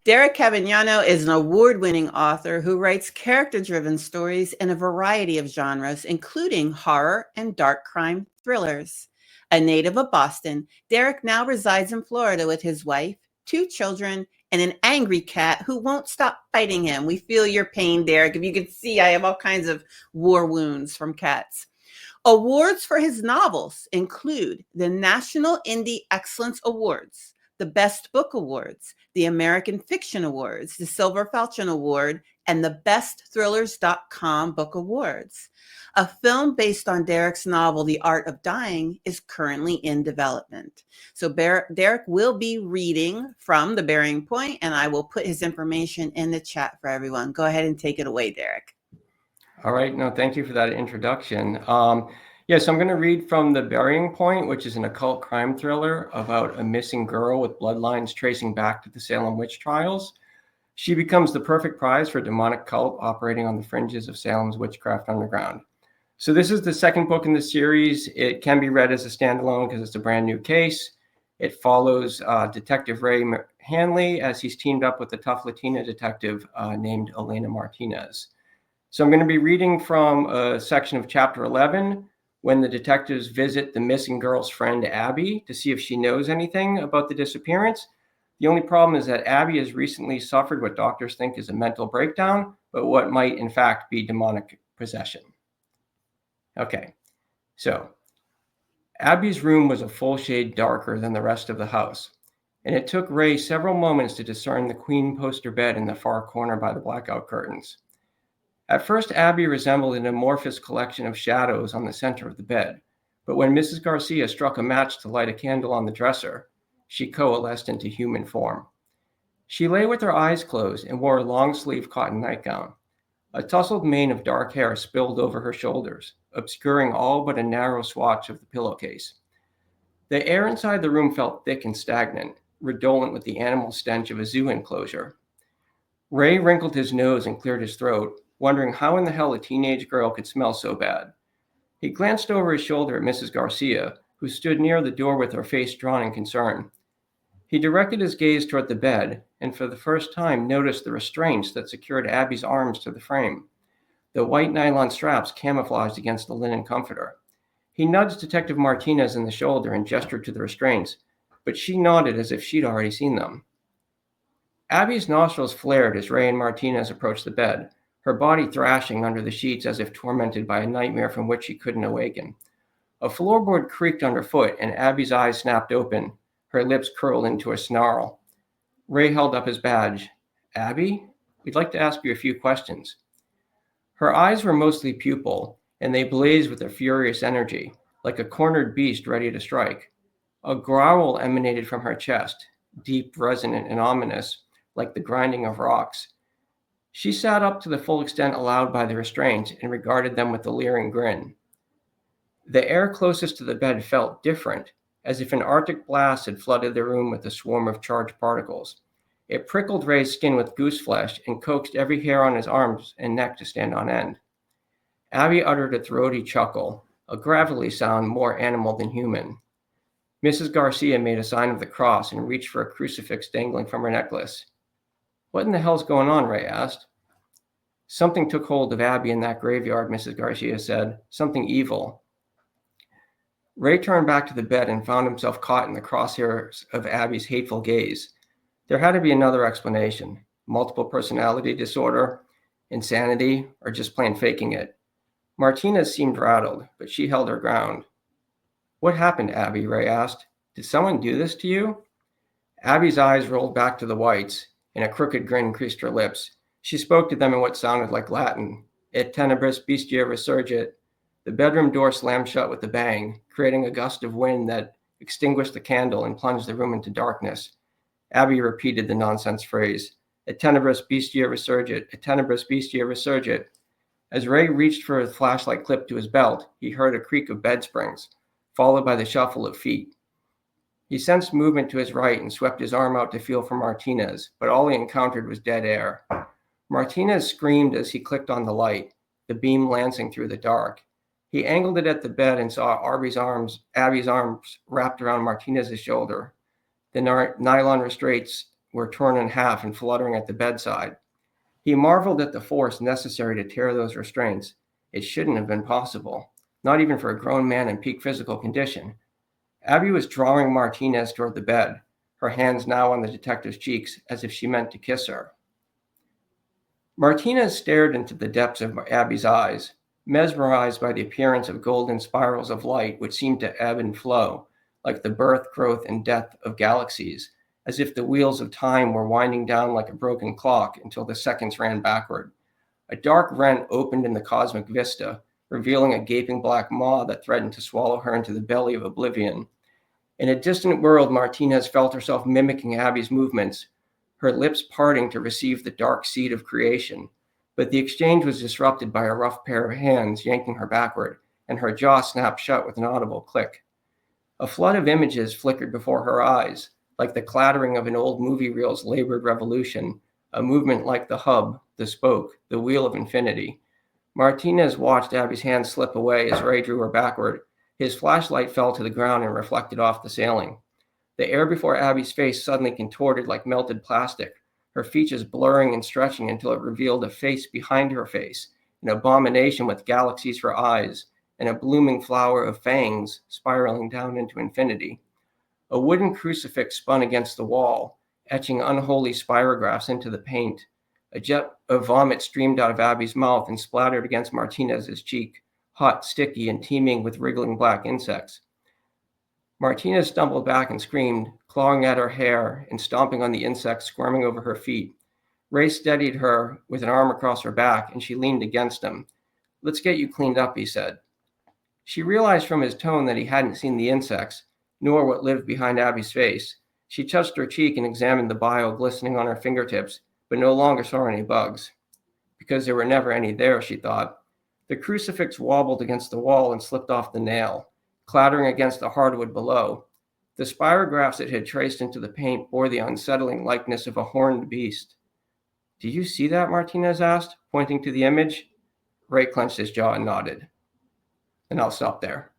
Derik Cavignano is an award-winning author who writes character-driven stories in a variety of genres, including horror and dark crime thrillers. A native of Boston, Derik now resides in Florida with his wife, two children, and an angry cat who won't stop fighting him. We feel your pain, Derik. If you could see, I have all kinds of war wounds from cats. Awards for his novels include the National Indie Excellence Awards, the Best Book Awards, the American Fiction Awards, the Silver Falcon Award, and the BestThrillers.com Book Awards. A film based on Derik's novel, The Art of Dying, is currently in development. So Derik will be reading from The Bearing Point, and I will put his information in the chat for everyone. Go ahead and take it away, Derik. All right. No, thank you for that introduction. So I'm going to read from The Burying Point, which is an occult crime thriller about a missing girl with bloodlines tracing back to the Salem witch trials. She becomes the perfect prize for a demonic cult operating on the fringes of Salem's witchcraft underground. So this is the second book in the series. It can be read as a standalone because it's a brand new case. It follows Detective Ray Hanley as he's teamed up with a tough Latina detective named Elena Martinez. So I'm going to be reading from a section of chapter 11, when the detectives visit the missing girl's friend, Abby, to see if she knows anything about the disappearance. The only problem is that Abby has recently suffered what doctors think is a mental breakdown, but what might in fact be demonic possession. Okay, so Abby's room was a full shade darker than the rest of the house, and it took Ray several moments to discern the queen poster bed in the far corner by the blackout curtains. At first, Abby resembled an amorphous collection of shadows on the center of the bed, but when Mrs. Garcia struck a match to light a candle on the dresser, she coalesced into human form. She lay with her eyes closed and wore a long-sleeved cotton nightgown. A tousled mane of dark hair spilled over her shoulders, obscuring all but a narrow swatch of the pillowcase. The air inside the room felt thick and stagnant, redolent with the animal stench of a zoo enclosure. Ray wrinkled his nose and cleared his throat, wondering how in the hell a teenage girl could smell so bad. He glanced over his shoulder at Mrs. Garcia, who stood near the door with her face drawn in concern. He directed his gaze toward the bed, and for the first time noticed the restraints that secured Abby's arms to the frame. The white nylon straps camouflaged against the linen comforter. He nudged Detective Martinez in the shoulder and gestured to the restraints, but she nodded as if she'd already seen them. Abby's nostrils flared as Ray and Martinez approached the bed, her body thrashing under the sheets as if tormented by a nightmare from which she couldn't awaken. A floorboard creaked underfoot, and Abby's eyes snapped open, her lips curled into a snarl. Ray held up his badge. "Abby, we'd like to ask you a few questions." Her eyes were mostly pupil, and they blazed with a furious energy, like a cornered beast ready to strike. A growl emanated from her chest, deep, resonant, and ominous, like the grinding of rocks. She sat up to the full extent allowed by the restraints and regarded them with a leering grin. The air closest to the bed felt different, as if an Arctic blast had flooded the room with a swarm of charged particles. It prickled Ray's skin with goose flesh and coaxed every hair on his arms and neck to stand on end. Abby uttered a throaty chuckle, a gravelly sound more animal than human. Mrs. Garcia made a sign of the cross and reached for a crucifix dangling from her necklace. "What in the hell's going on?" Ray asked. "Something took hold of Abby in that graveyard," Mrs. Garcia said. "Something evil." Ray turned back to the bed and found himself caught in the crosshairs of Abby's hateful gaze. There had to be another explanation. Multiple personality disorder, insanity, or just plain faking it. Martinez seemed rattled, but she held her ground. "What happened, Abby?" Ray asked. "Did someone do this to you?" Abby's eyes rolled back to the whites, and a crooked grin creased her lips. She spoke to them in what sounded like Latin. "Et tenebris bestia resurgit." The bedroom door slammed shut with a bang, creating a gust of wind that extinguished the candle and plunged the room into darkness. Abby repeated the nonsense phrase, "Et tenebris bestia resurgit, et tenebris bestia resurgit." As Ray reached for his flashlight clip to his belt, he heard a creak of bed springs, followed by the shuffle of feet. He sensed movement to his right and swept his arm out to feel for Martinez, but all he encountered was dead air. Martinez screamed as he clicked on the light, the beam lancing through the dark. He angled it at the bed and saw Abby's arms wrapped around Martinez's shoulder. The nylon restraints were torn in half and fluttering at the bedside. He marveled at the force necessary to tear those restraints. It shouldn't have been possible, not even for a grown man in peak physical condition. Abby was drawing Martinez toward the bed, her hands now on the detective's cheeks, as if she meant to kiss her. Martinez stared into the depths of Abby's eyes, mesmerized by the appearance of golden spirals of light which seemed to ebb and flow, like the birth, growth, and death of galaxies, as if the wheels of time were winding down like a broken clock until the seconds ran backward. A dark rent opened in the cosmic vista, revealing a gaping black maw that threatened to swallow her into the belly of oblivion. In a distant world, Martinez felt herself mimicking Abby's movements, her lips parting to receive the dark seed of creation. But the exchange was disrupted by a rough pair of hands yanking her backward, and her jaw snapped shut with an audible click. A flood of images flickered before her eyes, like the clattering of an old movie reel's labored revolution, a movement like the hub, the spoke, the wheel of infinity. Martinez watched Abby's hand slip away as Ray drew her backward. His flashlight fell to the ground and reflected off the ceiling. The air before Abby's face suddenly contorted like melted plastic, her features blurring and stretching until it revealed a face behind her face, an abomination with galaxies for eyes, and a blooming flower of fangs spiraling down into infinity. A wooden crucifix spun against the wall, etching unholy spirographs into the paint. A jet of vomit streamed out of Abby's mouth and splattered against Martinez's cheek, hot, sticky, and teeming with wriggling black insects. Martinez stumbled back and screamed, clawing at her hair and stomping on the insects squirming over her feet. Ray steadied her with an arm across her back, and she leaned against him. "Let's get you cleaned up," he said. She realized from his tone that he hadn't seen the insects, nor what lived behind Abby's face. She touched her cheek and examined the bile glistening on her fingertips, but no longer saw any bugs. Because there were never any there, she thought. The crucifix wobbled against the wall and slipped off the nail, clattering against the hardwood below. The spirographs it had traced into the paint bore the unsettling likeness of a horned beast. "Do you see that?" Martinez asked, pointing to the image. Ray clenched his jaw and nodded. And I'll stop there.